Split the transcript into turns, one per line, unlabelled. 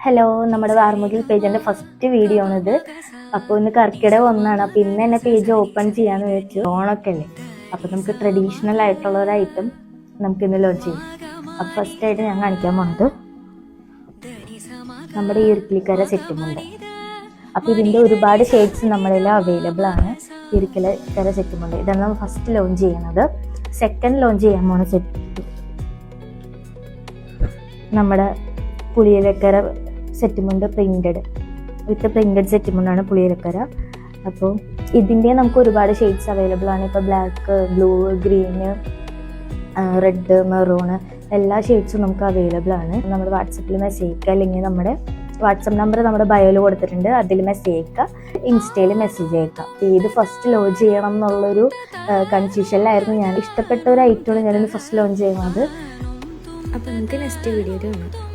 Hello, നമ്മുടെ വാർമുകിൽ പേജിന്റെ first video ആണിത്. അപ്പോൾ ഇന്ന് കർക്കിടക ഒന്നാണ്. അപ്പോൾ ഇന്ന് തന്നെ പേജ് ഓപ്പൺ ചെയ്യാന്ന് വെച്ചു. ഓണൊക്കെ അല്ലേ, അപ്പോൾ നമുക്ക് ട്രഡീഷണൽ ആയിട്ടുള്ള ഒരു ഐറ്റം നമുക്ക് ഇന്ന് ലോഞ്ച് ചെയ്യും. അപ്പോൾ ഫസ്റ്റ് ആയിട്ട് ഞാൻ കാണിക്കാൻ പോണത് നമ്മുടെ ഈ ഇരിക്കലിക്കര സെറ്റുമുണ്ട്. അപ്പോൾ ഇതിൻ്റെ ഒരുപാട് ഷെയ്ഡ്സ് നമ്മളിൽ അവൈലബിൾ ആണ്. ഇരിക്കലിക്കര സെറ്റുമുണ്ട്. ഇതാണ് നമ്മൾ ഫസ്റ്റ് ലോഞ്ച് ചെയ്യുന്നത്. സെക്കൻഡ് ലോഞ്ച് ചെയ്യാൻ പോണ സെറ്റ് നമ്മുടെ പുളിയിലക്കര സെറ്റുമുണ്ട്, പ്രിന്റഡ് വിത്ത് പ്രിന്റഡ് സെറ്റുമുണ്ടാണ് പുളിയിലക്കര. അപ്പോൾ ഇതിൻ്റെ നമുക്ക് ഒരുപാട് ഷെയ്ഡ്സ് അവൈലബിൾ ആണ്. ഇപ്പോൾ black, blue, green, red, maroon എല്ലാ ഷെയ്ഡ്സും നമുക്ക് അവൈലബിൾ ആണ്. നമ്മുടെ വാട്സപ്പിൽ മെസ്സേജ് അയക്കുക, അല്ലെങ്കിൽ നമ്മുടെ വാട്സപ്പ് നമ്പർ നമ്മുടെ ബയോയിൽ കൊടുത്തിട്ടുണ്ട്, അതിൽ മെസ്സേജ് അയക്കുക, ഇൻസ്റ്റയിൽ മെസ്സേജ് അയക്കുക. ഏത് ഫസ്റ്റ് ലോഞ്ച് ചെയ്യണം എന്നുള്ളൊരു കൺഫ്യൂഷനിലായിരുന്നു ഞാൻ. ഇഷ്ടപ്പെട്ട ഒരു ഐറ്റമാണ് ഞാനിന്ന് ഫസ്റ്റ് ലോഞ്ച് ചെയ്യുന്നത്.
അപ്പോൾ നമുക്ക് നെക്സ്റ്റ് വീഡിയോയിൽ കാണാം.